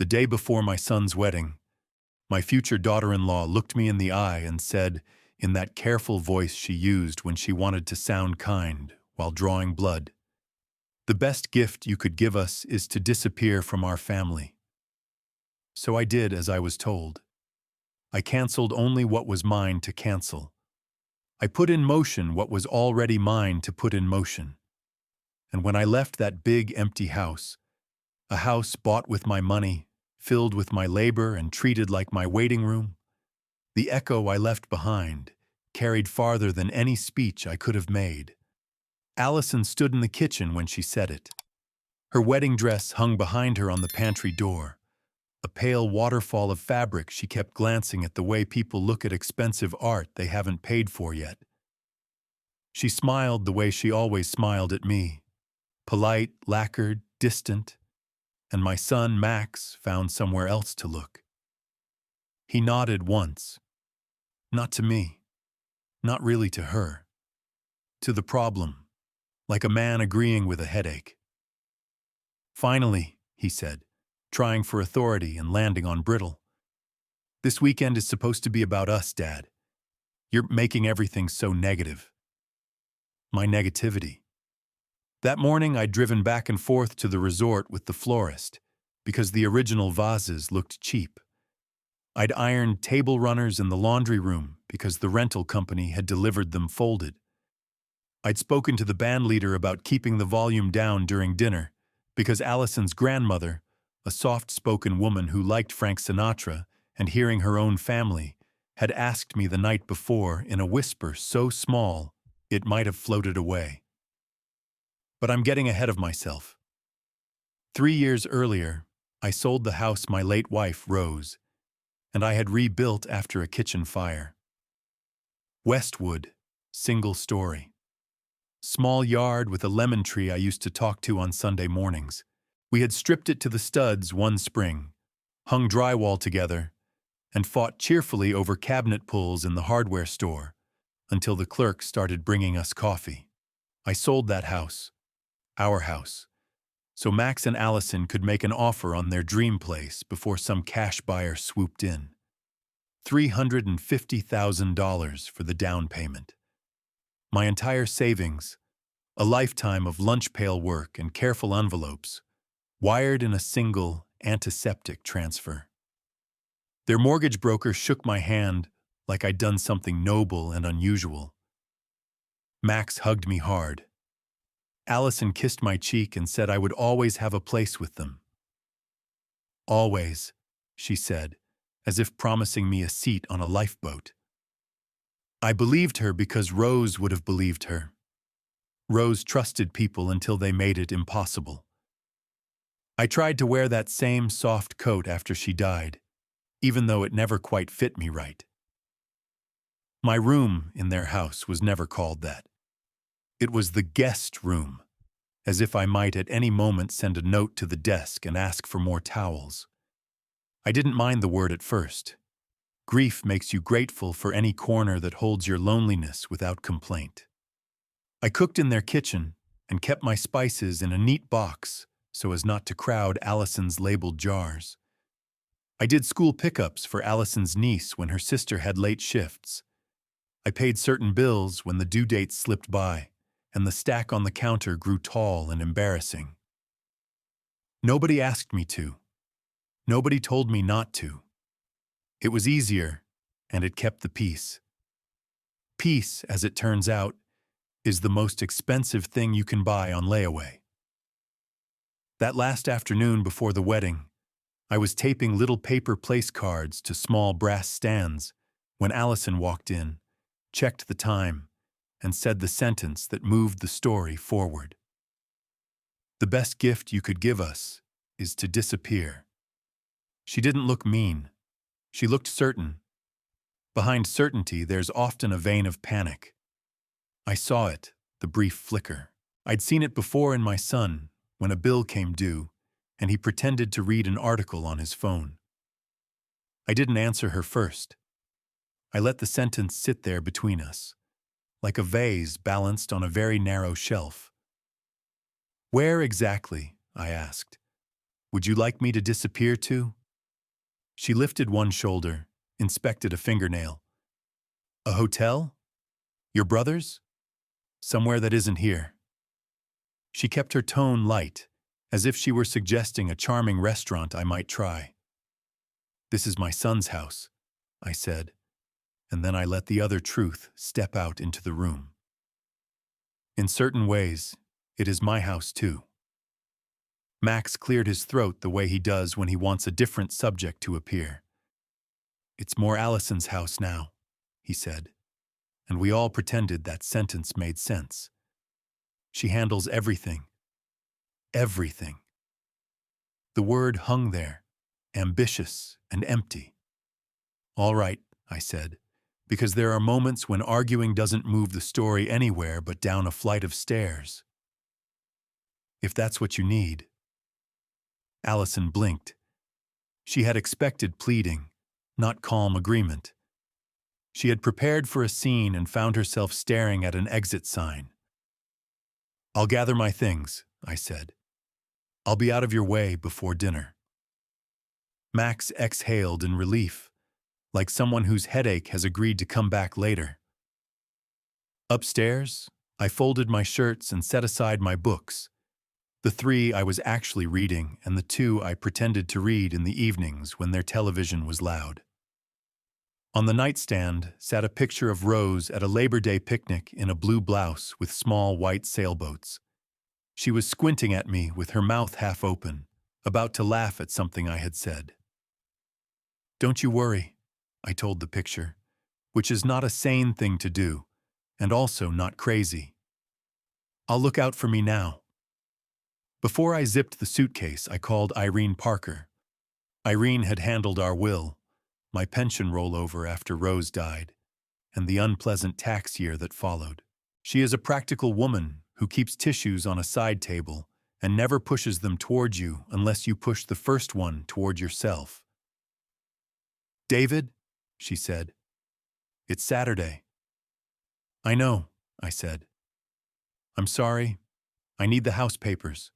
The day before my son's wedding, my future daughter-in-law looked me in the eye and said, in that careful voice she used when she wanted to sound kind while drawing blood, "The best gift you could give us is to disappear from our family." So I did as I was told. I canceled only what was mine to cancel. I put in motion what was already mine to put in motion. And when I left that big empty house, a house bought with my money, filled with my labor and treated like my waiting room, the echo I left behind carried farther than any speech I could have made. Allison stood in the kitchen when she said it. Her wedding dress hung behind her on the pantry door, a pale waterfall of fabric. She kept glancing at the way people look at expensive art they haven't paid for yet. She smiled the way she always smiled at me, polite, lacquered, distant, and my son, Max, found somewhere else to look. He nodded once. Not to me. Not really to her. To the problem, like a man agreeing with a headache. "Finally," he said, trying for authority and landing on brittle. "This weekend is supposed to be about us, Dad. You're making everything so negative." My negativity. That morning I'd driven back and forth to the resort with the florist because the original vases looked cheap. I'd ironed table runners in the laundry room because the rental company had delivered them folded. I'd spoken to the band leader about keeping the volume down during dinner because Allison's grandmother, a soft-spoken woman who liked Frank Sinatra and hearing her own family, had asked me the night before in a whisper so small it might have floated away. But I'm getting ahead of myself. 3 years earlier, I sold the house my late wife, Rose, and I had rebuilt after a kitchen fire. Westwood, single story. Small yard with a lemon tree I used to talk to on Sunday mornings. We had stripped it to the studs one spring, hung drywall together, and fought cheerfully over cabinet pulls in the hardware store until the clerk started bringing us coffee. I sold that house, our house, so Max and Allison could make an offer on their dream place before some cash buyer swooped in. $350,000 for the down payment. My entire savings, a lifetime of lunch pail work and careful envelopes, wired in a single antiseptic transfer. Their mortgage broker shook my hand like I'd done something noble and unusual. Max hugged me hard. Allison kissed my cheek and said I would always have a place with them. "Always," she said, as if promising me a seat on a lifeboat. I believed her because Rose would have believed her. Rose trusted people until they made it impossible. I tried to wear that same soft coat after she died, even though it never quite fit me right. My room in their house was never called that. It was the guest room, as if I might at any moment send a note to the desk and ask for more towels. I didn't mind the word at first. Grief makes you grateful for any corner that holds your loneliness without complaint. I cooked in their kitchen and kept my spices in a neat box so as not to crowd Allison's labeled jars. I did school pickups for Allison's niece when her sister had late shifts. I paid certain bills when the due dates slipped by, and the stack on the counter grew tall and embarrassing. Nobody asked me to. Nobody told me not to. It was easier, and it kept the peace. Peace, as it turns out, is the most expensive thing you can buy on layaway. That last afternoon before the wedding, I was taping little paper place cards to small brass stands when Allison walked in, checked the time, and said the sentence that moved the story forward. "The best gift you could give us is to disappear." She didn't look mean. She looked certain. Behind certainty, there's often a vein of panic. I saw it, the brief flicker. I'd seen it before in my son, when a bill came due, and he pretended to read an article on his phone. I didn't answer her first. I let the sentence sit there between us, like a vase balanced on a very narrow shelf. "Where exactly?" I asked. Would you like me to disappear too? She lifted one shoulder, inspected a fingernail. A hotel? Your brother's? Somewhere that isn't here. She kept her tone light, as if she were suggesting a charming restaurant I might try. This is my son's house, I said, and then I let the other truth step out into the room. In certain ways, it is my house too. Max cleared his throat the way he does when he wants a different subject to appear. It's more Allison's house now, he said, and we all pretended that sentence made sense. She handles everything. Everything. The word hung there, ambitious and empty. All right, I said, because there are moments when arguing doesn't move the story anywhere but down a flight of stairs. If that's what you need. Allison blinked. She had expected pleading, not calm agreement. She had prepared for a scene and found herself staring at an exit sign. I'll gather my things, I said. I'll be out of your way before dinner. Max exhaled in relief, like someone whose headache has agreed to come back later. Upstairs, I folded my shirts and set aside my books, the 3 I was actually reading and the 2 I pretended to read in the evenings when their television was loud. On the nightstand sat a picture of Rose at a Labor Day picnic in a blue blouse with small white sailboats. She was squinting at me with her mouth half open, about to laugh at something I had said. Don't you worry, I told the picture, which is not a sane thing to do, and also not crazy. I'll look out for me now. Before I zipped the suitcase, I called Irene Parker. Irene had handled our will, my pension rollover after Rose died, and the unpleasant tax year that followed. She is a practical woman who keeps tissues on a side table and never pushes them toward you unless you push the first one toward yourself. David, she said, it's Saturday. I know, I said. I'm sorry. I need the house papers.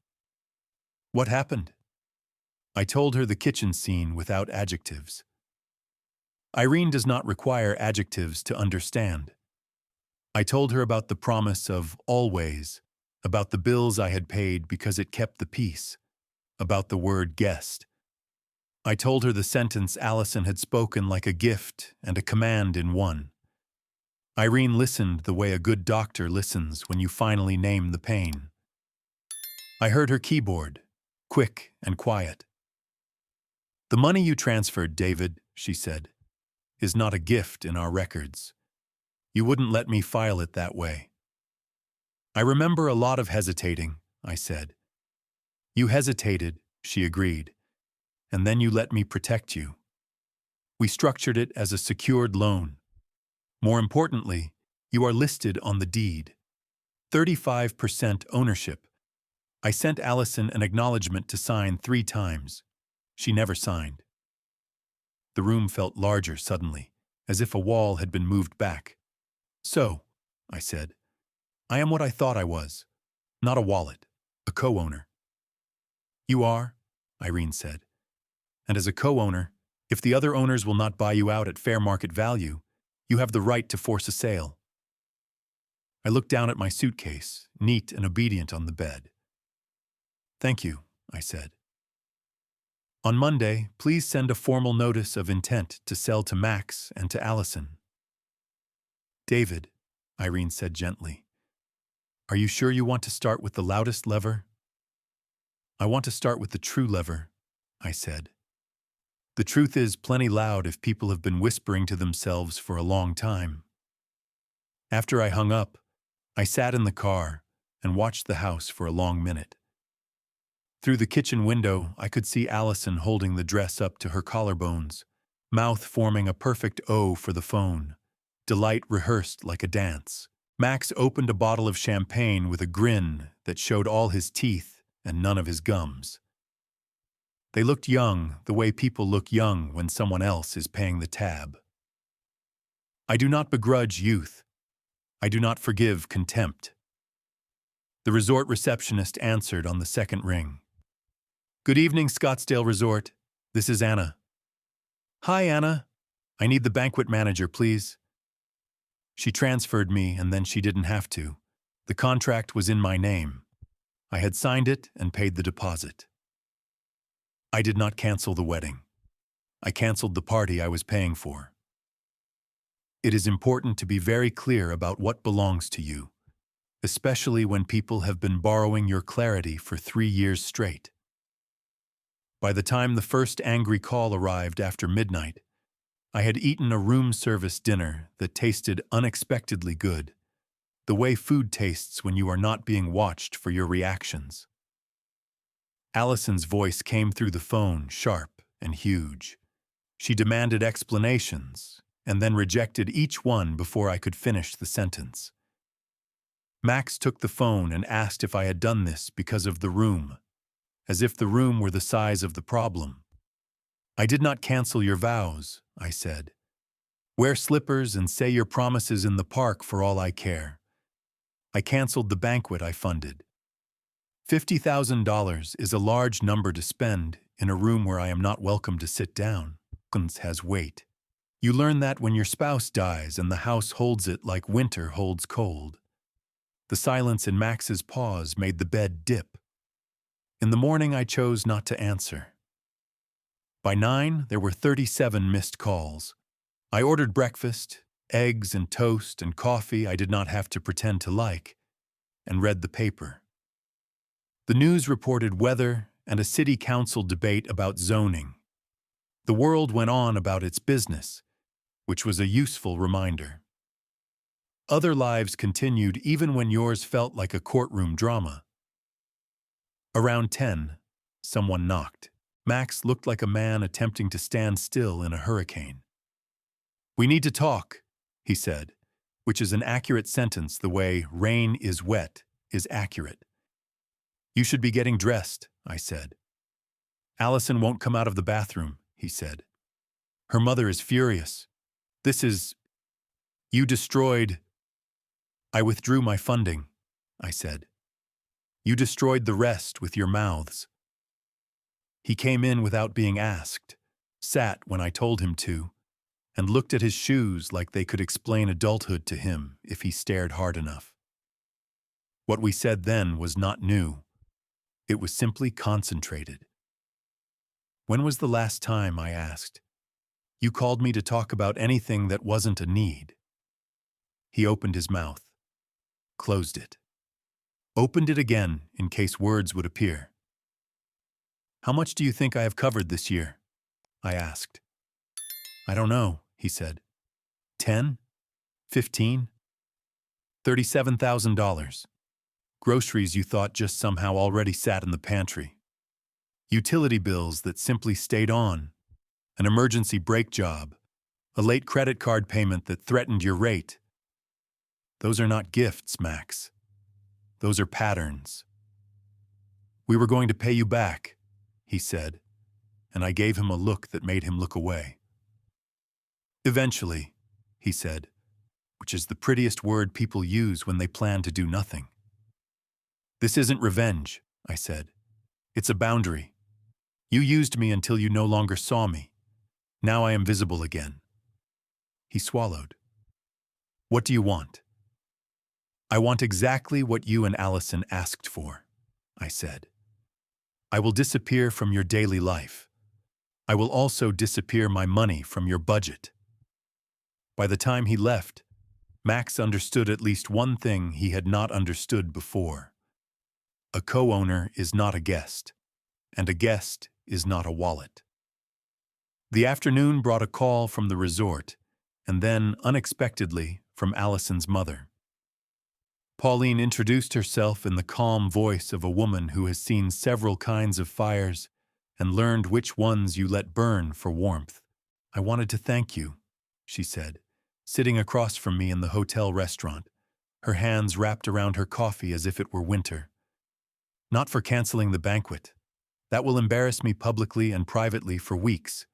What happened? I told her the kitchen scene without adjectives. Irene does not require adjectives to understand. I told her about the promise of always, about the bills I had paid because it kept the peace, about the word guest. I told her the sentence Allison had spoken like a gift and a command in one. Irene listened the way a good doctor listens when you finally name the pain. I heard her keyboard, quick and quiet. The money you transferred, David, she said, is not a gift in our records. You wouldn't let me file it that way. I remember a lot of hesitating, I said. You hesitated, she agreed, and then you let me protect you. We structured it as a secured loan. More importantly, you are listed on the deed. 35% ownership. I sent Allison an acknowledgement to sign 3 times. She never signed. The room felt larger suddenly, as if a wall had been moved back. So, I said, I am what I thought I was. Not a wallet, a co-owner. You are, Irene said. And as a co-owner, if the other owners will not buy you out at fair market value, you have the right to force a sale. I looked down at my suitcase, neat and obedient on the bed. Thank you, I said. On Monday, please send a formal notice of intent to sell to Max and to Allison. David, Irene said gently, are you sure you want to start with the loudest lever? I want to start with the true lever, I said. The truth is plenty loud if people have been whispering to themselves for a long time. After I hung up, I sat in the car and watched the house for a long minute. Through the kitchen window, I could see Allison holding the dress up to her collarbones, mouth forming a perfect O for the phone, delight rehearsed like a dance. Max opened a bottle of champagne with a grin that showed all his teeth and none of his gums. They looked young the way people look young when someone else is paying the tab. I do not begrudge youth. I do not forgive contempt. The resort receptionist answered on the second ring. Good evening, Scottsdale Resort. This is Anna. Hi, Anna. I need the banquet manager, please. She transferred me, and then she didn't have to. The contract was in my name. I had signed it and paid the deposit. I did not cancel the wedding. I canceled the party I was paying for. It is important to be very clear about what belongs to you, especially when people have been borrowing your clarity for 3 years straight. By the time the first angry call arrived after midnight, I had eaten a room service dinner that tasted unexpectedly good, the way food tastes when you are not being watched for your reactions. Allison's voice came through the phone, sharp and huge. She demanded explanations, and then rejected each one before I could finish the sentence. Max took the phone and asked if I had done this because of the room, as if the room were the size of the problem. I did not cancel your vows, I said. Wear slippers and say your promises in the park for all I care. I canceled the banquet I funded. $50,000 is a large number to spend in a room where I am not welcome to sit down. Has weight. You learn that when your spouse dies and the house holds it like winter holds cold. The silence in Max's pause made the bed dip. In the morning, I chose not to answer. By 9, there were 37 missed calls. I ordered breakfast, eggs and toast and coffee I did not have to pretend to like, and read the paper. The news reported weather and a city council debate about zoning. The world went on about its business, which was a useful reminder. Other lives continued even when yours felt like a courtroom drama. Around 10, someone knocked. Max looked like a man attempting to stand still in a hurricane. We need to talk, he said, which is an accurate sentence the way rain is wet is accurate. You should be getting dressed, I said. Allison won't come out of the bathroom, he said. Her mother is furious. You destroyed. I withdrew my funding, I said. You destroyed the rest with your mouths. He came in without being asked, sat when I told him to, and looked at his shoes like they could explain adulthood to him if he stared hard enough. What we said then was not new. It was simply concentrated. When was the last time, I asked, you called me to talk about anything that wasn't a need? He opened his mouth, closed it, opened it again in case words would appear. How much do you think I have covered this year? I asked. I don't know, he said. 10? 15? $37,000. Groceries you thought just somehow already sat in the pantry. Utility bills that simply stayed on. An emergency brake job. A late credit card payment that threatened your rate. Those are not gifts, Max. Those are patterns. We were going to pay you back, he said, and I gave him a look that made him look away. Eventually, he said, which is the prettiest word people use when they plan to do nothing. This isn't revenge, I said. It's a boundary. You used me until you no longer saw me. Now I am visible again. He swallowed. What do you want? I want exactly what you and Allison asked for, I said. I will disappear from your daily life. I will also disappear my money from your budget. By the time he left, Max understood at least one thing he had not understood before. A co-owner is not a guest, and a guest is not a wallet. The afternoon brought a call from the resort, and then, unexpectedly, from Allison's mother. Pauline introduced herself in the calm voice of a woman who has seen several kinds of fires and learned which ones you let burn for warmth. I wanted to thank you, she said, sitting across from me in the hotel restaurant, her hands wrapped around her coffee as if it were winter. Not for canceling the banquet. That will embarrass me publicly and privately for weeks.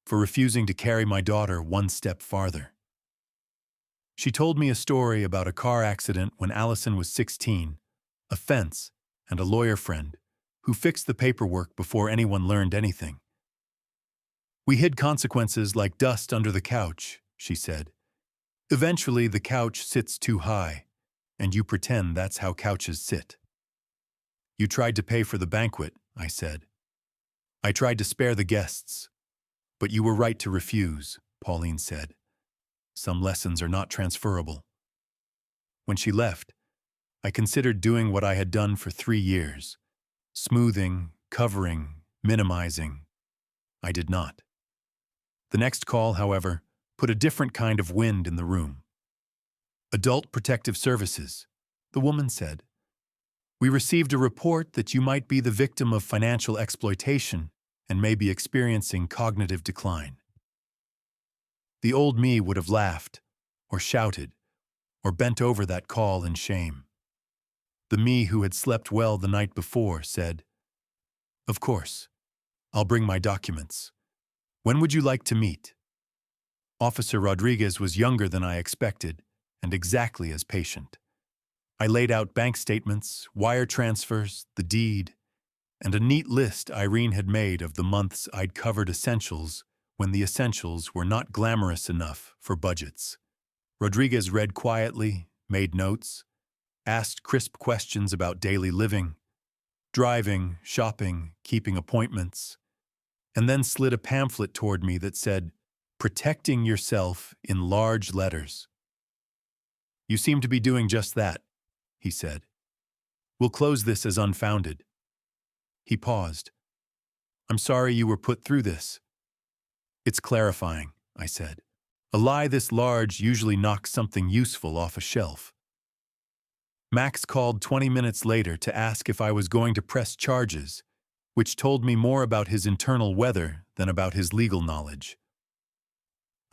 For refusing to carry my daughter one step farther. She told me a story about a car accident when Allison was 16, a fence, and a lawyer friend who fixed the paperwork before anyone learned anything. We hid consequences like dust under the couch, she said. Eventually, the couch sits too high, and you pretend that's how couches sit. You tried to pay for the banquet, I said. I tried to spare the guests, but you were right to refuse, Pauline said. Some lessons are not transferable. When she left, I considered doing what I had done for 3 years. Smoothing, covering, minimizing. I did not. The next call, however, put a different kind of wind in the room. Adult Protective Services, the woman said. We received a report that you might be the victim of financial exploitation and may be experiencing cognitive decline. The old me would have laughed, or shouted, or bent over that call in shame. The me who had slept well the night before said, Of course, I'll bring my documents. When would you like to meet? Officer Rodriguez was younger than I expected and exactly as patient. I laid out bank statements, wire transfers, the deed, and a neat list Irene had made of the months I'd covered essentials when the essentials were not glamorous enough for budgets. Rodriguez read quietly, made notes, asked crisp questions about daily living, driving, shopping, keeping appointments, and then slid a pamphlet toward me that said, Protecting Yourself in large letters. You seem to be doing just that, he said. We'll close this as unfounded. He paused. I'm sorry you were put through this. It's clarifying, I said. A lie this large usually knocks something useful off a shelf. Max called 20 minutes later to ask if I was going to press charges, which told me more about his internal weather than about his legal knowledge.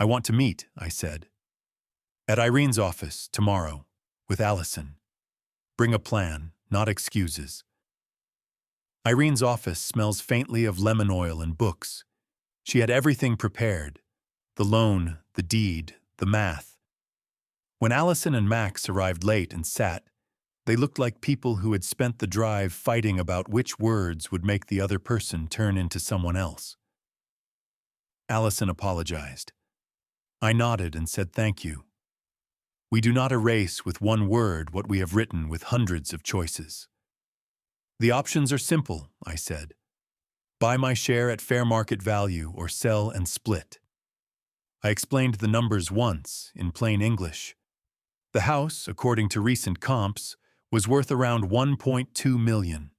I want to meet, I said. At Irene's office, tomorrow, with Allison. Bring a plan, not excuses. Irene's office smells faintly of lemon oil and books. She had everything prepared. The loan, the deed, the math. When Allison and Max arrived late and sat, they looked like people who had spent the drive fighting about which words would make the other person turn into someone else. Allison apologized. I nodded and said thank you. We do not erase with one word what we have written with hundreds of choices. The options are simple, I said. Buy my share at fair market value or sell and split. I explained the numbers once, in plain English. The house, according to recent comps, was worth around $1.2 million.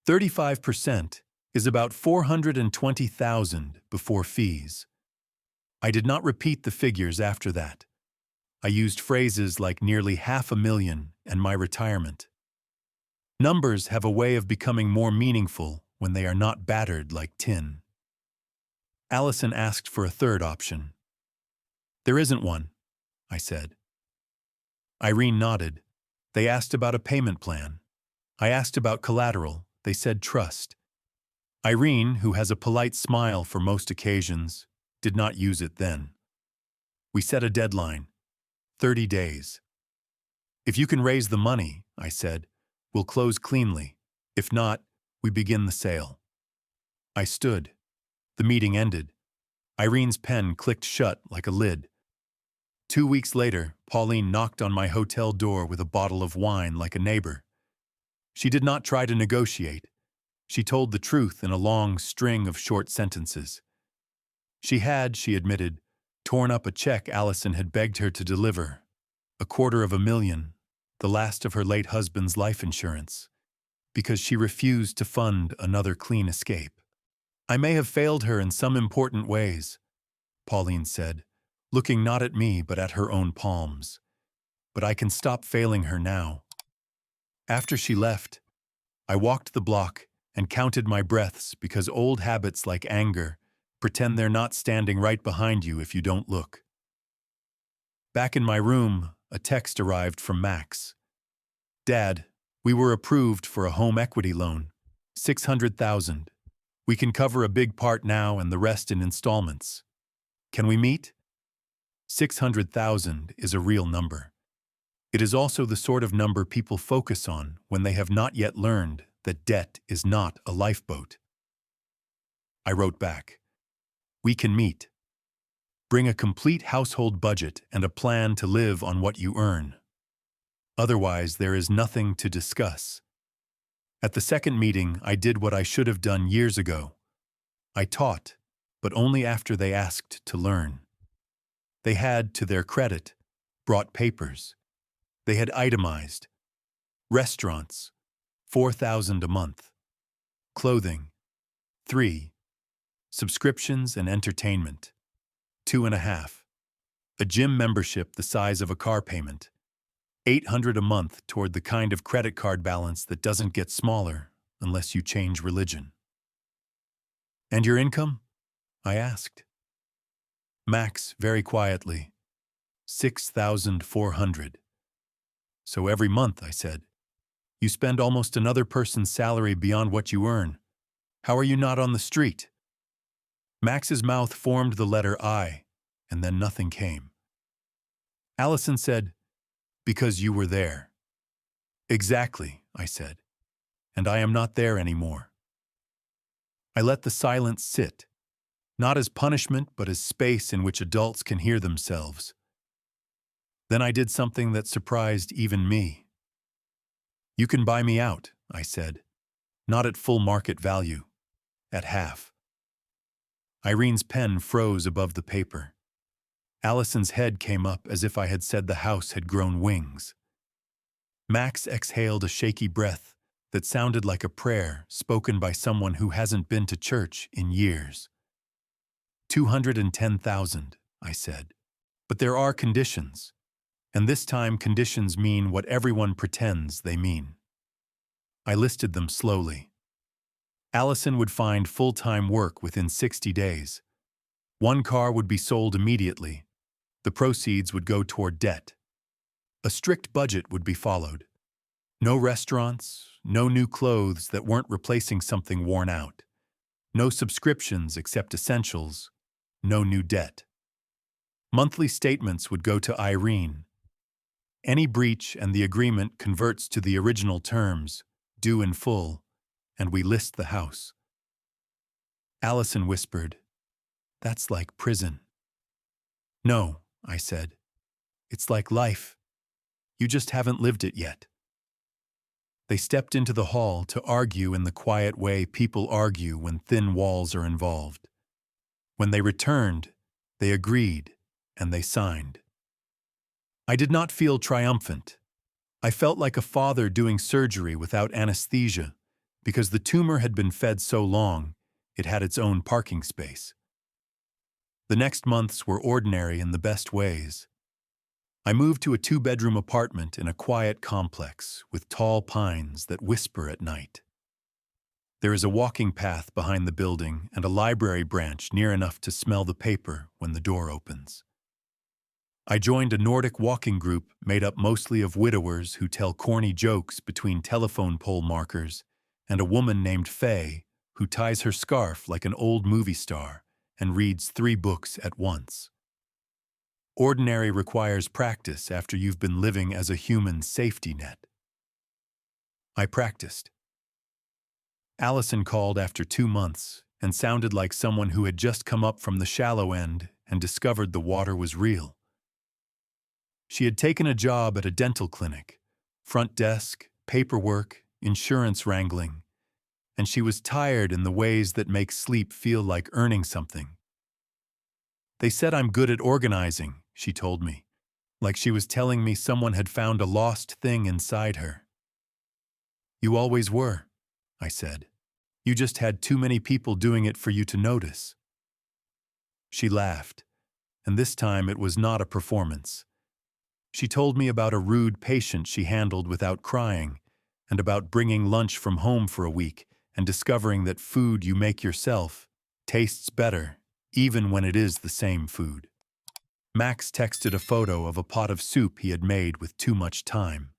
35% is about $420,000 before fees. I did not repeat the figures after that. I used phrases like nearly $500,000 and my retirement. Numbers have a way of becoming more meaningful when they are not battered like tin. Allison asked for a third option. There isn't one, I said. Irene nodded. They asked about a payment plan. I asked about collateral. They said trust. Irene, who has a polite smile for most occasions, did not use it then. We set a deadline, 30 days. If you can raise the money, I said, we'll close cleanly. If not, we begin the sale. I stood. The meeting ended. Irene's pen clicked shut like a lid. 2 weeks later, Pauline knocked on my hotel door with a bottle of wine like a neighbor. She did not try to negotiate. She told the truth in a long string of short sentences. She had, she admitted, torn up a check Allison had begged her to deliver, $250,000, the last of her late husband's life insurance, because she refused to fund another clean escape. I may have failed her in some important ways, Pauline said, looking not at me but at her own palms. But I can stop failing her now. After she left, I walked the block and counted my breaths because old habits like anger pretend they're not standing right behind you if you don't look. Back in my room, a text arrived from Max. Dad, we were approved for a home equity loan, $600,000. We can cover a big part now and the rest in installments. Can we meet? 600,000 is a real number. It is also the sort of number people focus on when they have not yet learned that debt is not a lifeboat. I wrote back, "We can meet. Bring a complete household budget and a plan to live on what you earn. Otherwise, there is nothing to discuss." At the second meeting, I did what I should have done years ago. I taught, but only after they asked to learn. They had, to their credit, brought papers. They had itemized. Restaurants, $4,000 a month. Clothing, 3. Subscriptions and entertainment, 2.5. A gym membership the size of a car payment, $800 a month toward the kind of credit card balance that doesn't get smaller unless you change religion. "And your income?" I asked. Max, very quietly, $6,400. "So every month," I said, "you spend almost another person's salary beyond what you earn. How are you not on the street?" Max's mouth formed the letter I, and then nothing came. Allison said, "Because you were there." "Exactly," I said, "and I am not there anymore." I let the silence sit, not as punishment but as space in which adults can hear themselves. Then I did something that surprised even me. "You can buy me out," I said, "not at full market value, at half." Irene's pen froze above the paper. Allison's head came up as if I had said the house had grown wings. Max exhaled a shaky breath that sounded like a prayer spoken by someone who hasn't been to church in years. 210,000, I said. "But there are conditions, and this time conditions mean what everyone pretends they mean." I listed them slowly. Allison would find full-time work within 60 days. One car would be sold immediately. The proceeds would go toward debt. A strict budget would be followed. No restaurants, no new clothes that weren't replacing something worn out. No subscriptions except essentials, no new debt. Monthly statements would go to Irene. Any breach and the agreement converts to the original terms, due in full, and we list the house. Allison whispered, "That's like prison." "No," I said. "It's like life. You just haven't lived it yet." They stepped into the hall to argue in the quiet way people argue when thin walls are involved. When they returned, they agreed, and they signed. I did not feel triumphant. I felt like a father doing surgery without anesthesia, because the tumor had been fed so long, it had its own parking space. The next months were ordinary in the best ways. I moved to a 2-bedroom apartment in a quiet complex with tall pines that whisper at night. There is a walking path behind the building and a library branch near enough to smell the paper when the door opens. I joined a Nordic walking group made up mostly of widowers who tell corny jokes between telephone pole markers, and a woman named Faye who ties her scarf like an old movie star and reads 3 books at once. Ordinary requires practice after you've been living as a human safety net. I practiced. Allison called after 2 months and sounded like someone who had just come up from the shallow end and discovered the water was real. She had taken a job at a dental clinic, front desk, paperwork, insurance wrangling, and she was tired in the ways that make sleep feel like earning something. "They said I'm good at organizing," she told me, like she was telling me someone had found a lost thing inside her. "You always were," I said. "You just had too many people doing it for you to notice." She laughed, and this time it was not a performance. She told me about a rude patient she handled without crying, and about bringing lunch from home for a week and discovering that food you make yourself tastes better, even when it is the same food. Max texted a photo of a pot of soup he had made with too much time.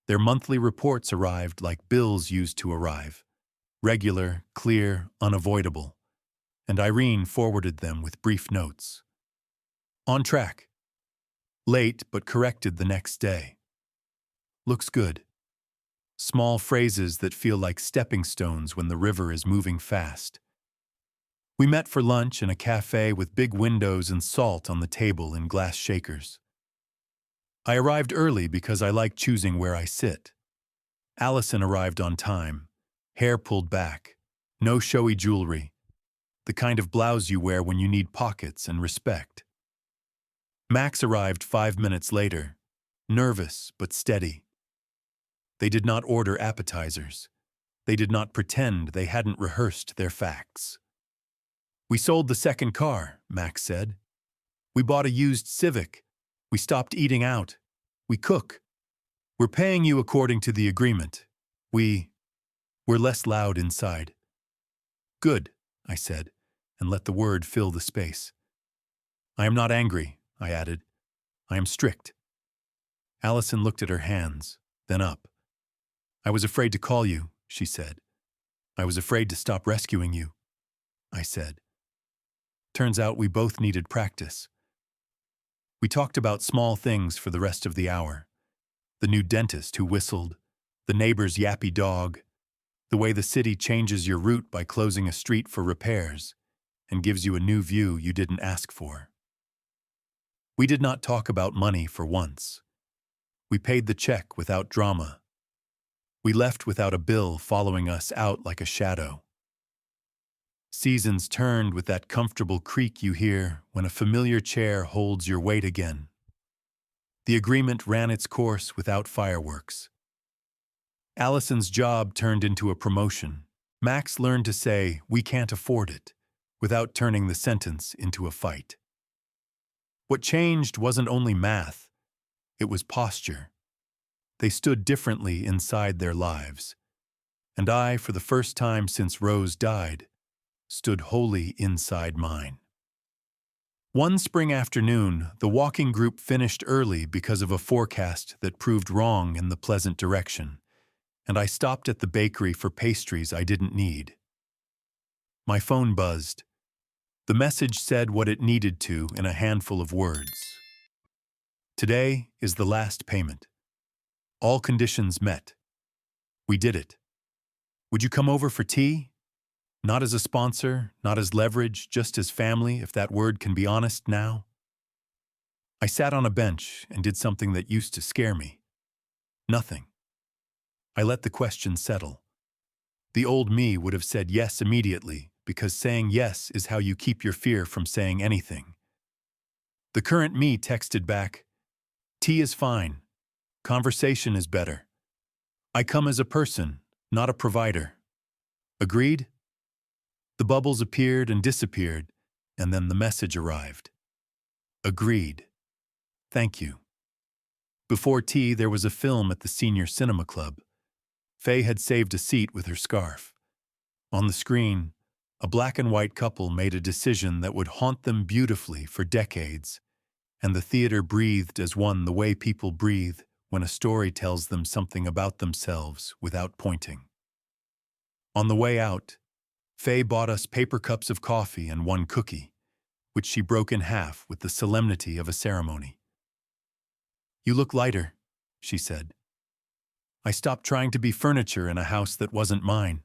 Their monthly reports arrived like bills used to arrive. Regular, clear, unavoidable. And Irene forwarded them with brief notes. "On track. Late but corrected the next day. Looks good." Small phrases that feel like stepping stones when the river is moving fast. We met for lunch in a cafe with big windows and salt on the table in glass shakers. I arrived early because I like choosing where I sit. Allison arrived on time, hair pulled back, no showy jewelry, the kind of blouse you wear when you need pockets and respect. Max arrived 5 minutes later, nervous but steady. They did not order appetizers. They did not pretend they hadn't rehearsed their facts. "We sold the second car," Max said. "We bought a used Civic. We stopped eating out. We cook. We're paying you according to the agreement. We're less loud inside." "Good," I said, and let the word fill the space. "I am not angry," I added. "I am strict." Allison looked at her hands, then up. "I was afraid to call you," she said. "I was afraid to stop rescuing you," I said. Turns out we both needed practice. We talked about small things for the rest of the hour. The new dentist who whistled, the neighbor's yappy dog, the way the city changes your route by closing a street for repairs and gives you a new view you didn't ask for. We did not talk about money for once. We paid the check without drama. We left without a bill following us out like a shadow. Seasons turned with that comfortable creak you hear when a familiar chair holds your weight again. The agreement ran its course without fireworks. Allison's job turned into a promotion. Max learned to say, "We can't afford it," without turning the sentence into a fight. What changed wasn't only math, it was posture. They stood differently inside their lives. And I, for the first time since Rose died, stood wholly inside mine. One spring afternoon, the walking group finished early because of a forecast that proved wrong in the pleasant direction, and I stopped at the bakery for pastries I didn't need. My phone buzzed. The message said what it needed to in a handful of words. "Today is the last payment. All conditions met. We did it. Would you come over for tea? Not as a sponsor, not as leverage, just as family, if that word can be honest now." I sat on a bench and did something that used to scare me. Nothing. I let the question settle. The old me would have said yes immediately, because saying yes is how you keep your fear from saying anything. The current me texted back, "Tea is fine. Conversation is better. I come as a person, not a provider. Agreed?" The bubbles appeared and disappeared, and then the message arrived. Agreed. Thank you. Before tea, there was a film at the senior cinema club. Faye had saved a seat with her scarf. On the screen, a black and white couple made a decision that would haunt them beautifully for decades, and the theater breathed as one the way people breathe when a story tells them something about themselves without pointing. On the way out, Faye bought us paper cups of coffee and one cookie, which she broke in half with the solemnity of a ceremony. "You look lighter," she said. "I stopped trying to be furniture in a house that wasn't mine,"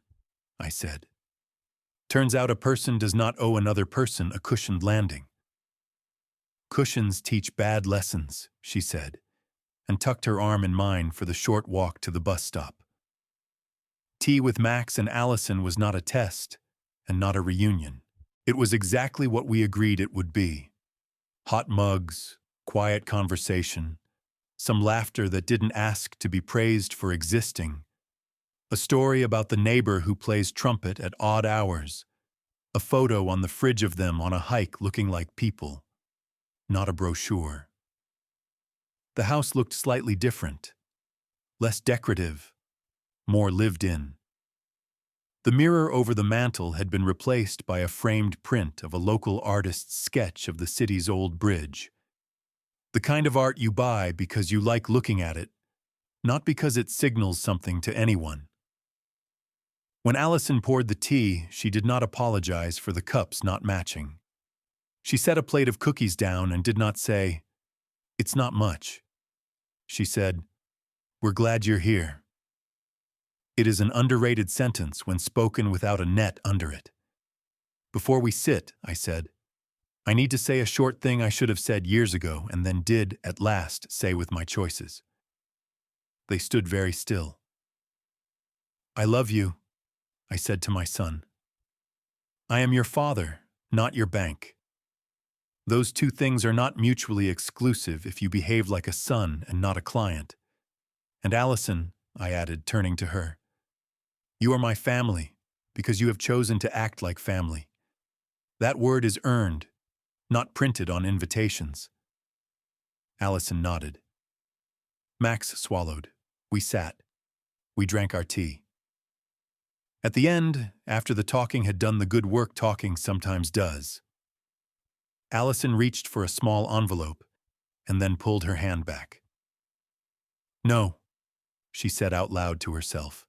I said. "Turns out a person does not owe another person a cushioned landing." "Cushions teach bad lessons," she said, and tucked her arm in mine for the short walk to the bus stop. Tea with Max and Allison was not a test, and not a reunion. It was exactly what we agreed it would be. Hot mugs, quiet conversation, some laughter that didn't ask to be praised for existing, a story about the neighbor who plays trumpet at odd hours, a photo on the fridge of them on a hike looking like people, not a brochure. The house looked slightly different, less decorative, more lived in. The mirror over the mantel had been replaced by a framed print of a local artist's sketch of the city's old bridge. The kind of art you buy because you like looking at it, not because it signals something to anyone. When Allison poured the tea, she did not apologize for the cups not matching. She set a plate of cookies down and did not say, "It's not much." She said, "We're glad you're here." It is an underrated sentence when spoken without a net under it. Before we sit, I said, I need to say a short thing I should have said years ago and then did, at last, say with my choices. They stood very still. I love you, I said to my son. I am your father, not your bank. Those two things are not mutually exclusive if you behave like a son and not a client. And Allison, I added, turning to her, you are my family because you have chosen to act like family. That word is earned, not printed on invitations. Allison nodded. Max swallowed. We sat. We drank our tea. At the end, after the talking had done the good work talking sometimes does, Allison reached for a small envelope and then pulled her hand back. No, she said out loud to herself.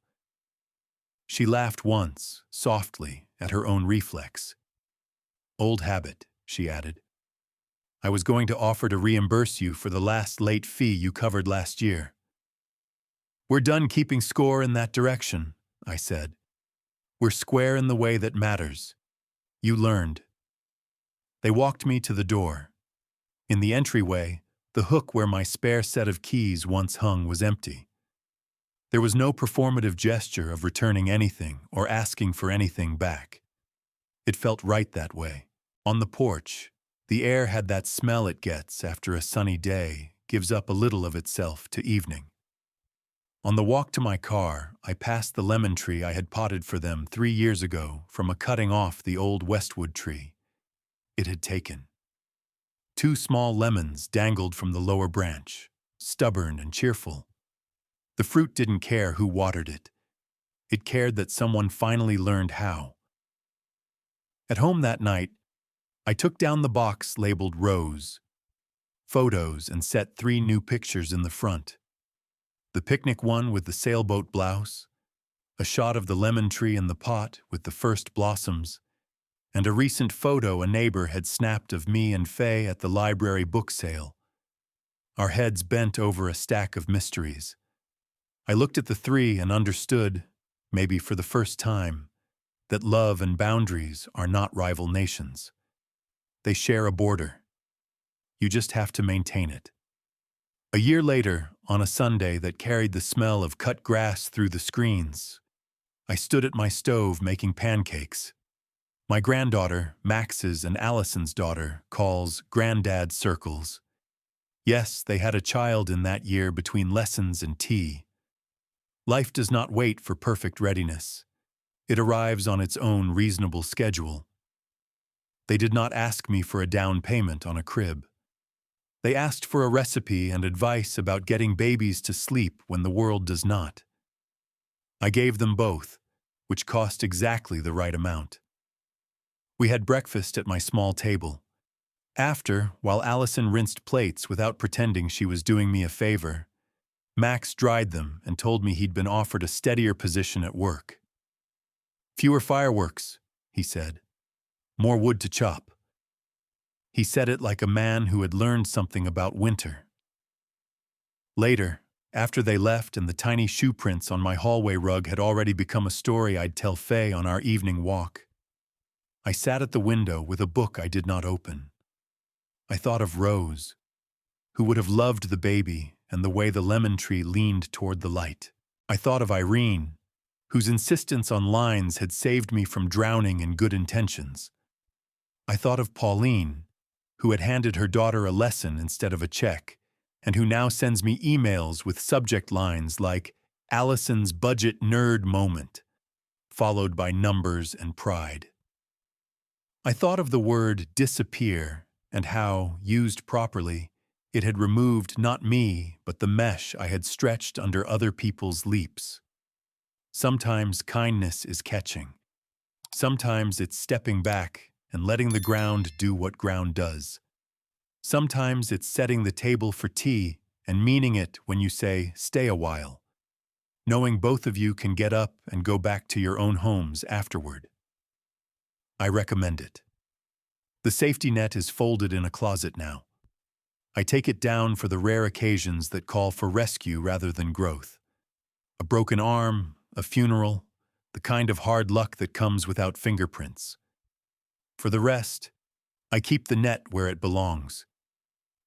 She laughed once, softly, at her own reflex. Old habit, she added. I was going to offer to reimburse you for the last late fee you covered last year. We're done keeping score in that direction, I said. We're square in the way that matters. You learned. They walked me to the door. In the entryway, the hook where my spare set of keys once hung was empty. There was no performative gesture of returning anything or asking for anything back. It felt right that way. On the porch, the air had that smell it gets after a sunny day, gives up a little of itself to evening. On the walk to my car, I passed the lemon tree I had potted for them 3 years ago from a cutting off the old Westwood tree. It had taken. 2 small lemons dangled from the lower branch, stubborn and cheerful. The fruit didn't care who watered it. It cared that someone finally learned how. At home that night, I took down the box labeled Rose, photos, and set 3 new pictures in the front. The picnic one with the sailboat blouse, a shot of the lemon tree in the pot with the first blossoms, and a recent photo a neighbor had snapped of me and Faye at the library book sale. Our heads bent over a stack of mysteries. I looked at the 3 and understood, maybe for the first time, that love and boundaries are not rival nations. They share a border. You just have to maintain it. A year later, on a Sunday that carried the smell of cut grass through the screens, I stood at my stove making pancakes. My granddaughter, Max's and Allison's daughter, calls granddad circles. Yes, they had a child in that year between lessons and tea. Life does not wait for perfect readiness. It arrives on its own reasonable schedule. They did not ask me for a down payment on a crib. They asked for a recipe and advice about getting babies to sleep when the world does not. I gave them both, which cost exactly the right amount. We had breakfast at my small table. After, while Allison rinsed plates without pretending she was doing me a favor, Max dried them and told me he'd been offered a steadier position at work. Fewer fireworks, he said. More wood to chop. He said it like a man who had learned something about winter. Later, after they left and the tiny shoe prints on my hallway rug had already become a story I'd tell Faye on our evening walk, I sat at the window with a book I did not open. I thought of Rose, who would have loved the baby and the way the lemon tree leaned toward the light. I thought of Irene, whose insistence on lines had saved me from drowning in good intentions. I thought of Pauline, who had handed her daughter a lesson instead of a check, and who now sends me emails with subject lines like Allison's budget nerd moment, followed by numbers and pride. I thought of the word disappear and how, used properly, it had removed not me, but the mesh I had stretched under other people's leaps. Sometimes kindness is catching. Sometimes it's stepping back and letting the ground do what ground does. Sometimes it's setting the table for tea and meaning it when you say, stay a while, knowing both of you can get up and go back to your own homes afterward. I recommend it. The safety net is folded in a closet now. I take it down for the rare occasions that call for rescue rather than growth. A broken arm, a funeral, the kind of hard luck that comes without fingerprints. For the rest, I keep the net where it belongs,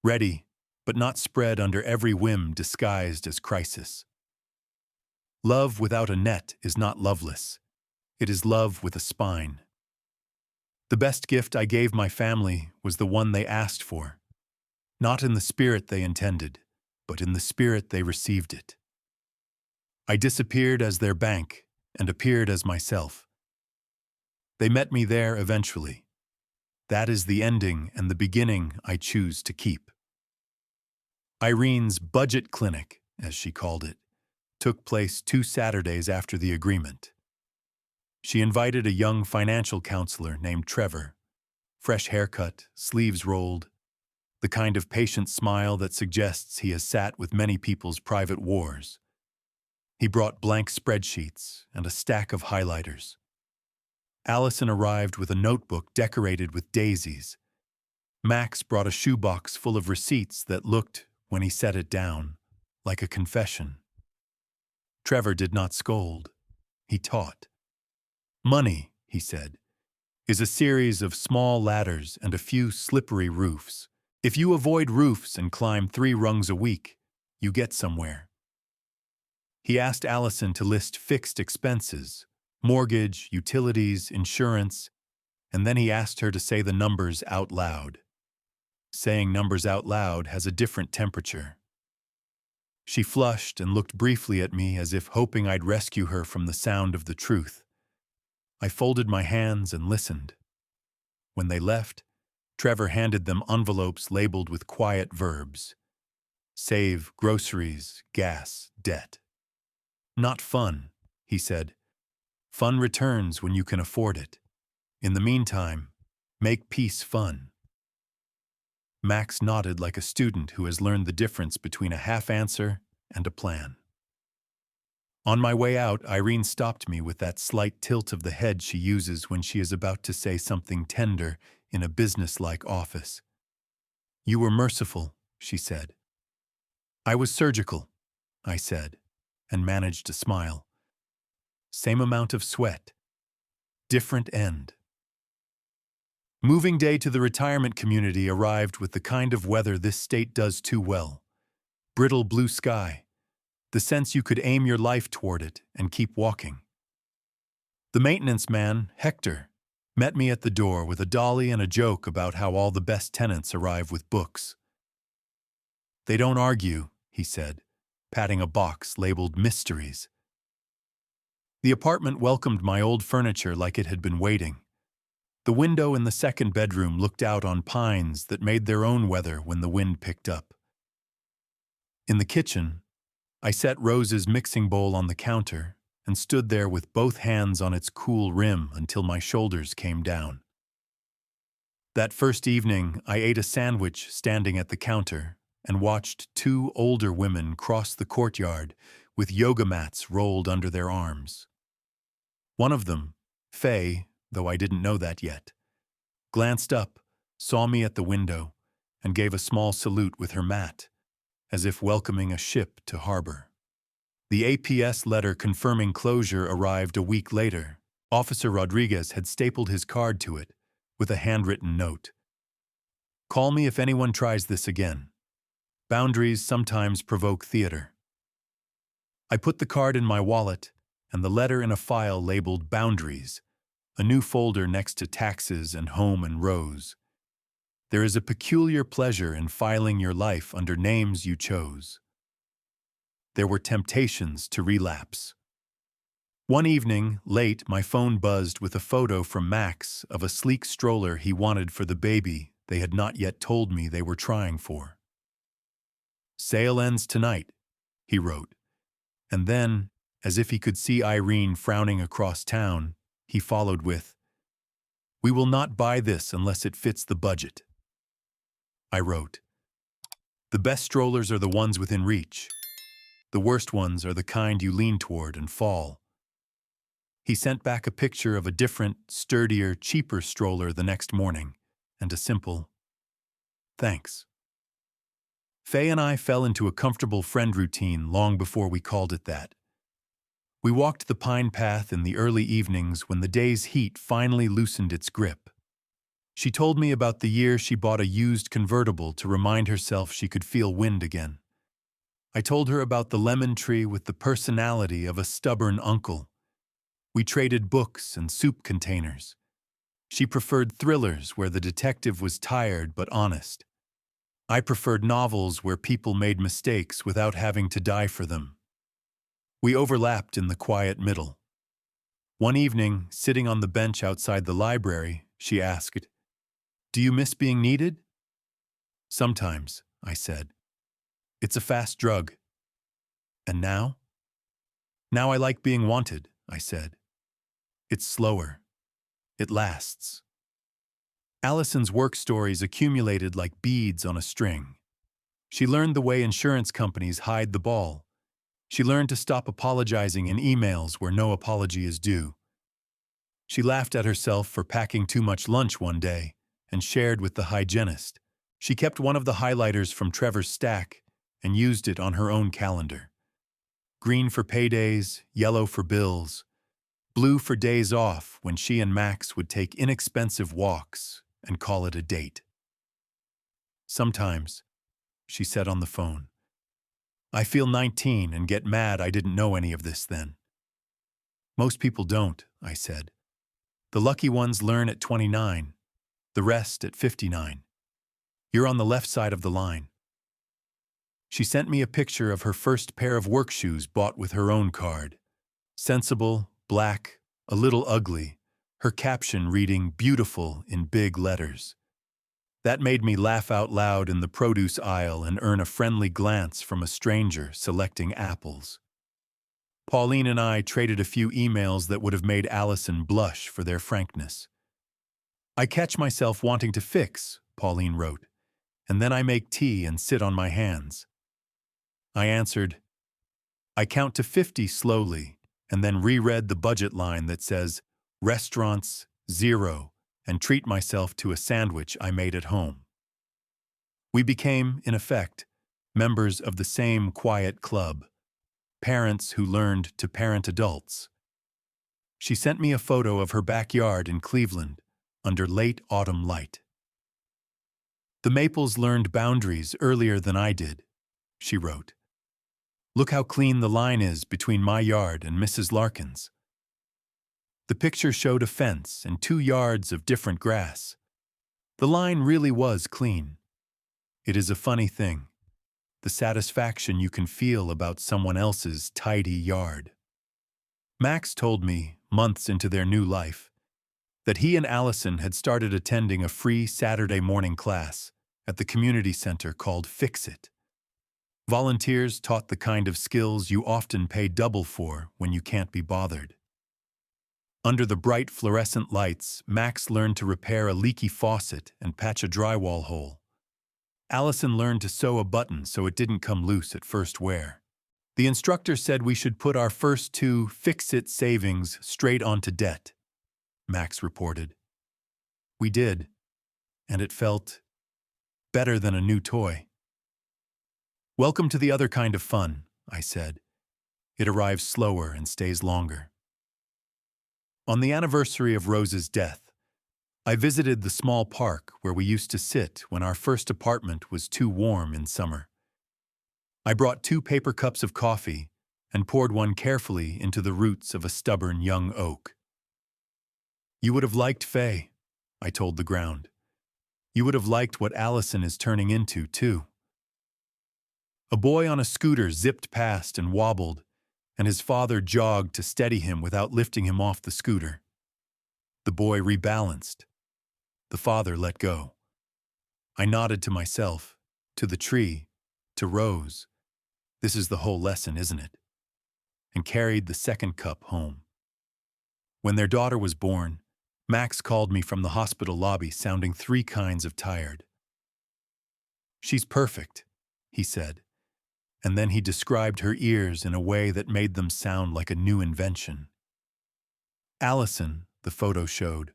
ready, but not spread under every whim disguised as crisis. Love without a net is not loveless. It is love with a spine. The best gift I gave my family was the one they asked for, not in the spirit they intended, but in the spirit they received it. I disappeared as their bank and appeared as myself. They met me there eventually. That is the ending and the beginning I choose to keep. Irene's budget clinic, as she called it, took place 2 Saturdays after the agreement. She invited a young financial counselor named Trevor, fresh haircut, sleeves rolled, the kind of patient smile that suggests he has sat with many people's private wars. He brought blank spreadsheets and a stack of highlighters. Allison arrived with a notebook decorated with daisies. Max brought a shoebox full of receipts that looked, when he set it down, like a confession. Trevor did not scold. He taught. Money, he said, is a series of small ladders and a few slippery roofs. If you avoid roofs and climb 3 rungs a week, you get somewhere. He asked Allison to list fixed expenses, mortgage, utilities, insurance, and then he asked her to say the numbers out loud. Saying numbers out loud has a different temperature. She flushed and looked briefly at me as if hoping I'd rescue her from the sound of the truth. I folded my hands and listened. When they left, Trevor handed them envelopes labeled with quiet verbs. Save, groceries, gas, debt. Not fun, he said. Fun returns when you can afford it. In the meantime, make peace fun. Max nodded like a student who has learned the difference between a half answer and a plan. On my way out, Irene stopped me with that slight tilt of the head she uses when she is about to say something tender in a business-like office. You were merciful, she said. I was surgical, I said, and managed to smile. Same amount of sweat. Different end. Moving day to the retirement community arrived with the kind of weather this state does too well. Brittle blue sky. The sense you could aim your life toward it and keep walking. The maintenance man, Hector, met me at the door with a dolly and a joke about how all the best tenants arrive with books. They don't argue, he said, patting a box labeled Mysteries. The apartment welcomed my old furniture like it had been waiting. The window in the second bedroom looked out on pines that made their own weather when the wind picked up. In the kitchen, I set Rose's mixing bowl on the counter and stood there with both hands on its cool rim until my shoulders came down. That first evening, I ate a sandwich standing at the counter and watched 2 older women cross the courtyard with yoga mats rolled under their arms. One of them, Faye, though I didn't know that yet, glanced up, saw me at the window, and gave a small salute with her mat, as if welcoming a ship to harbor. The APS letter confirming closure arrived a week later. Officer Rodriguez had stapled his card to it with a handwritten note. Call me if anyone tries this again. Boundaries sometimes provoke theater. I put the card in my wallet and the letter in a file labeled Boundaries, a new folder next to taxes and home and Rose. There is a peculiar pleasure in filing your life under names you chose. There were temptations to relapse. One evening, late, my phone buzzed with a photo from Max of a sleek stroller he wanted for the baby they had not yet told me they were trying for. Sale ends tonight, he wrote, and then, as if he could see Irene frowning across town, he followed with, We will not buy this unless it fits the budget. I wrote, The best strollers are the ones within reach. The worst ones are the kind you lean toward and fall. He sent back a picture of a different, sturdier, cheaper stroller the next morning, and a simple, Thanks. Faye and I fell into a comfortable friend routine long before we called it that. We walked the pine path in the early evenings when the day's heat finally loosened its grip. She told me about the year she bought a used convertible to remind herself she could feel wind again. I told her about the lemon tree with the personality of a stubborn uncle. We traded books and soup containers. She preferred thrillers where the detective was tired but honest. I preferred novels where people made mistakes without having to die for them. We overlapped in the quiet middle. One evening, sitting on the bench outside the library, she asked, "Do you miss being needed?" "Sometimes," I said. "It's a fast drug." "And now?" "Now I like being wanted," I said. "It's slower. It lasts." Allison's work stories accumulated like beads on a string. She learned the way insurance companies hide the ball. She learned to stop apologizing in emails where no apology is due. She laughed at herself for packing too much lunch one day and shared with the hygienist. She kept one of the highlighters from Trevor's stack and used it on her own calendar. Green for paydays, yellow for bills, blue for days off when she and Max would take inexpensive walks and call it a date. "Sometimes," she said on the phone, "I feel 19 and get mad I didn't know any of this then." "Most people don't," I said. "The lucky ones learn at 29, the rest at 59. You're on the left side of the line." She sent me a picture of her first pair of work shoes bought with her own card. Sensible, black, a little ugly, her caption reading "beautiful" in big letters. That made me laugh out loud in the produce aisle and earn a friendly glance from a stranger selecting apples. Pauline and I traded a few emails that would have made Allison blush for their frankness. "I catch myself wanting to fix," Pauline wrote, "and then I make tea and sit on my hands." I answered, "I count to 50 slowly and then reread the budget line that says, 'Restaurants, 0, and treat myself to a sandwich I made at home.'" We became, in effect, members of the same quiet club, parents who learned to parent adults. She sent me a photo of her backyard in Cleveland under late autumn light. "The maples learned boundaries earlier than I did," she wrote. "Look how clean the line is between my yard and Mrs. Larkin's." The picture showed a fence and 2 yards of different grass. The line really was clean. It is a funny thing, the satisfaction you can feel about someone else's tidy yard. Max told me, months into their new life, that he and Allison had started attending a free Saturday morning class at the community center called Fix It. Volunteers taught the kind of skills you often pay double for when you can't be bothered. Under the bright fluorescent lights, Max learned to repair a leaky faucet and patch a drywall hole. Allison learned to sew a button so it didn't come loose at first wear. The instructor said we should put our first 2 Fix-It savings straight onto debt, Max reported. We did, and it felt better than a new toy. "Welcome to the other kind of fun," I said. "It arrives slower and stays longer." On the anniversary of Rose's death, I visited the small park where we used to sit when our first apartment was too warm in summer. I brought 2 paper cups of coffee and poured one carefully into the roots of a stubborn young oak. "You would have liked Faye," I told the ground. "You would have liked what Allison is turning into, too." A boy on a scooter zipped past and wobbled, and his father jogged to steady him without lifting him off the scooter. The boy rebalanced. The father let go. I nodded to myself, to the tree, to Rose. This is the whole lesson, isn't it? And carried the second cup home. When their daughter was born, Max called me from the hospital lobby sounding 3 kinds of tired. "She's perfect," he said. And then he described her ears in a way that made them sound like a new invention. Allison, the photo showed,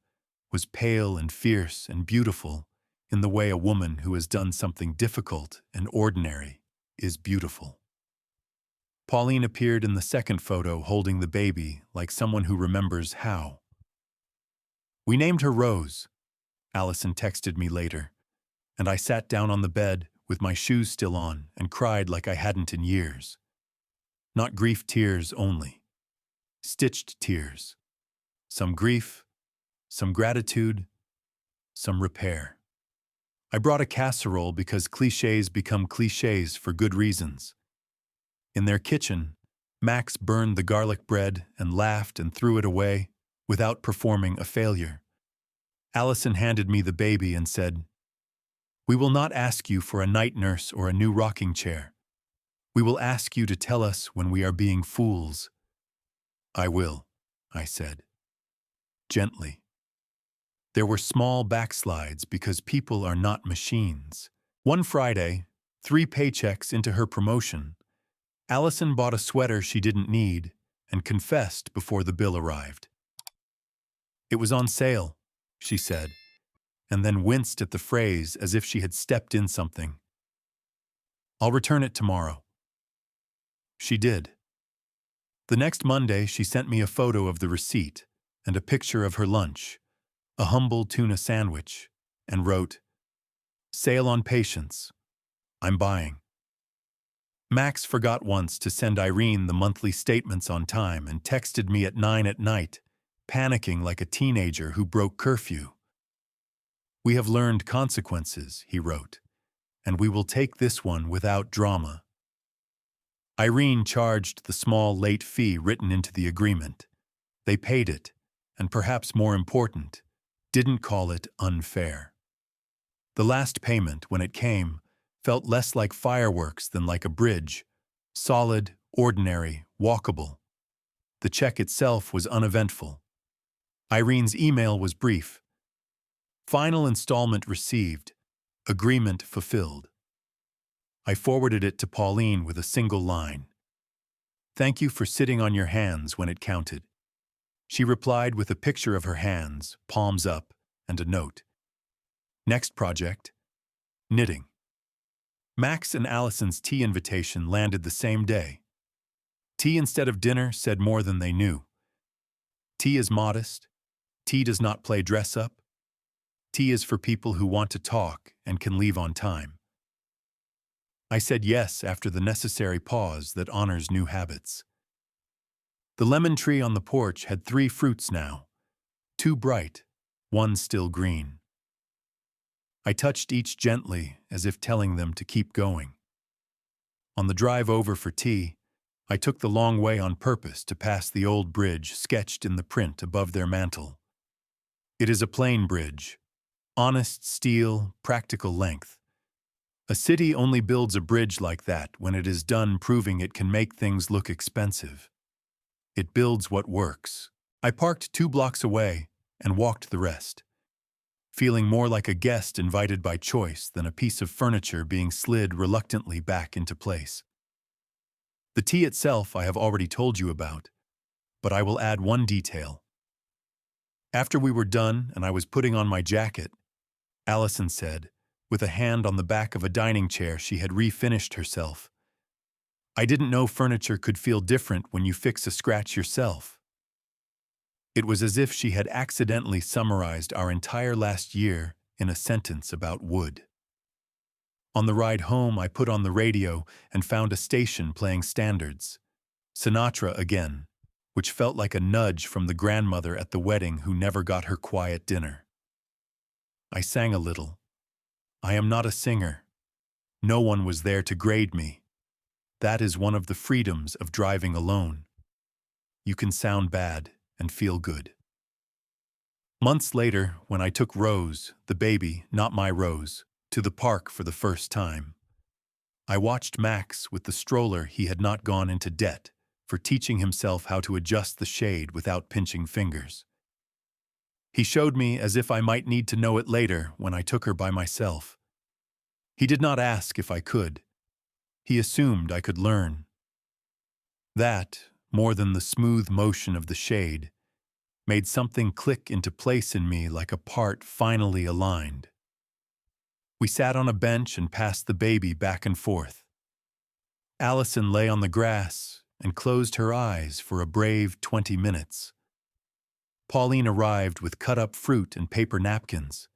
was pale and fierce and beautiful in the way a woman who has done something difficult and ordinary is beautiful. Pauline appeared in the second photo holding the baby like someone who remembers how. We named her Rose, Allison texted me later, and I sat down on the bed with my shoes still on and cried like I hadn't in years. Not grief tears only. Stitched tears. Some grief, some gratitude, some repair. I brought a casserole because clichés become clichés for good reasons. In their kitchen, Max burned the garlic bread and laughed and threw it away without performing a failure. Allison handed me the baby and said, "We will not ask you for a night nurse or a new rocking chair. We will ask you to tell us when we are being fools." "I will," I said. Gently. There were small backslides because people are not machines. One Friday, 3 paychecks into her promotion, Allison bought a sweater she didn't need and confessed before the bill arrived. "It was on sale," she said, and then winced at the phrase as if she had stepped in something. "I'll return it tomorrow." She did. The next Monday, she sent me a photo of the receipt and a picture of her lunch, a humble tuna sandwich, and wrote, "Sale on patience. I'm buying." Max forgot once to send Irene the monthly statements on time and texted me at 9 at night, panicking like a teenager who broke curfew. "We have learned consequences," he wrote, "and we will take this one without drama." Irene charged the small late fee written into the agreement. They paid it, and perhaps more important, didn't call it unfair. The last payment, when it came, felt less like fireworks than like a bridge, solid, ordinary, walkable. The check itself was uneventful. Irene's email was brief. "Final installment received. Agreement fulfilled." I forwarded it to Pauline with a single line. "Thank you for sitting on your hands when it counted." She replied with a picture of her hands, palms up, and a note. Next project, knitting. Max and Allison's tea invitation landed the same day. Tea instead of dinner said more than they knew. Tea is modest. Tea does not play dress-up. Tea is for people who want to talk and can leave on time. I said yes after the necessary pause that honors new habits. The lemon tree on the porch had 3 fruits now, 2 bright, 1 still green. I touched each gently as if telling them to keep going. On the drive over for tea, I took the long way on purpose to pass the old bridge sketched in the print above their mantel. It is a plain bridge, honest steel, practical length. A city only builds a bridge like that when it is done proving it can make things look expensive. It builds what works. I parked 2 blocks away and walked the rest, feeling more like a guest invited by choice than a piece of furniture being slid reluctantly back into place. The tea itself I have already told you about, but I will add one detail. After we were done and I was putting on my jacket, Allison said, with a hand on the back of a dining chair she had refinished herself, "I didn't know furniture could feel different when you fix a scratch yourself." It was as if she had accidentally summarized our entire last year in a sentence about wood. On the ride home, I put on the radio and found a station playing standards. Sinatra again, which felt like a nudge from the grandmother at the wedding who never got her quiet dinner. I sang a little. I am not a singer. No one was there to grade me. That is one of the freedoms of driving alone. You can sound bad and feel good. Months later, when I took Rose, the baby, not my Rose, to the park for the first time, I watched Max with the stroller he had not gone into debt for teaching himself how to adjust the shade without pinching fingers. He showed me as if I might need to know it later when I took her by myself. He did not ask if I could. He assumed I could learn. That, more than the smooth motion of the shade, made something click into place in me like a part finally aligned. We sat on a bench and passed the baby back and forth. Allison lay on the grass, and closed her eyes for a brave 20 minutes. Pauline arrived with cut-up fruit and paper napkins.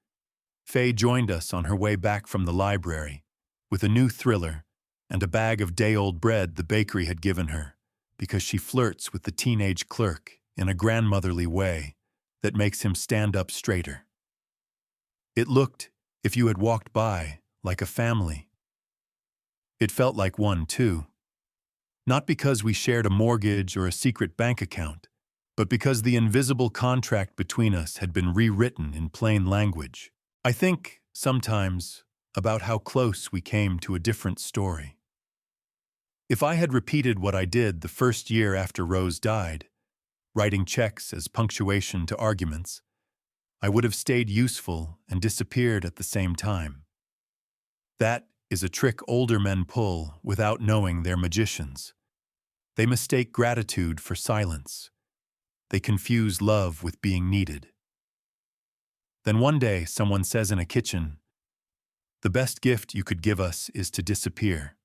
Faye joined us on her way back from the library, with a new thriller and a bag of day-old bread the bakery had given her, because she flirts with the teenage clerk in a grandmotherly way that makes him stand up straighter. It looked, if you had walked by, like a family. It felt like one, too. Not because we shared a mortgage or a secret bank account, but because the invisible contract between us had been rewritten in plain language. I think, sometimes, about how close we came to a different story. If I had repeated what I did the first year after Rose died, writing checks as punctuation to arguments, I would have stayed useful and disappeared at the same time. That is a trick older men pull without knowing they're magicians. They mistake gratitude for silence. They confuse love with being needed. Then one day someone says in a kitchen, "The best gift you could give us is to disappear."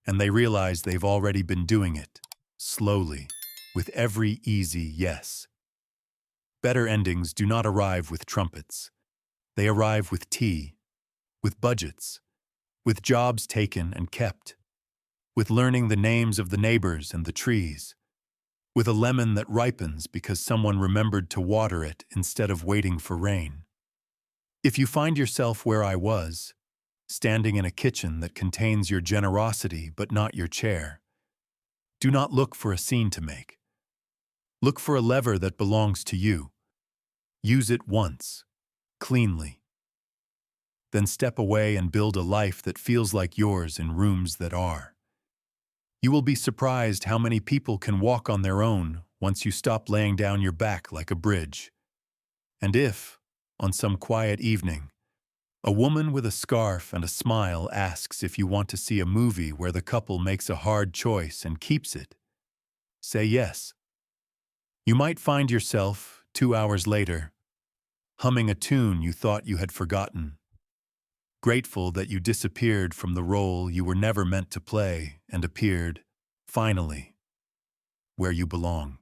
And they realize they've already been doing it, slowly, with every easy yes. Better endings do not arrive with trumpets. They arrive with tea, with budgets, with jobs taken and kept, with learning the names of the neighbors and the trees, with a lemon that ripens because someone remembered to water it instead of waiting for rain. If you find yourself where I was, standing in a kitchen that contains your generosity but not your chair, do not look for a scene to make. Look for a lever that belongs to you. Use it once, cleanly. Then step away and build a life that feels like yours in rooms that are. You will be surprised how many people can walk on their own once you stop laying down your back like a bridge. And if, on some quiet evening, a woman with a scarf and a smile asks if you want to see a movie where the couple makes a hard choice and keeps it, say yes. You might find yourself, 2 hours later, humming a tune you thought you had forgotten, grateful that you disappeared from the role you were never meant to play and appeared, finally, where you belong.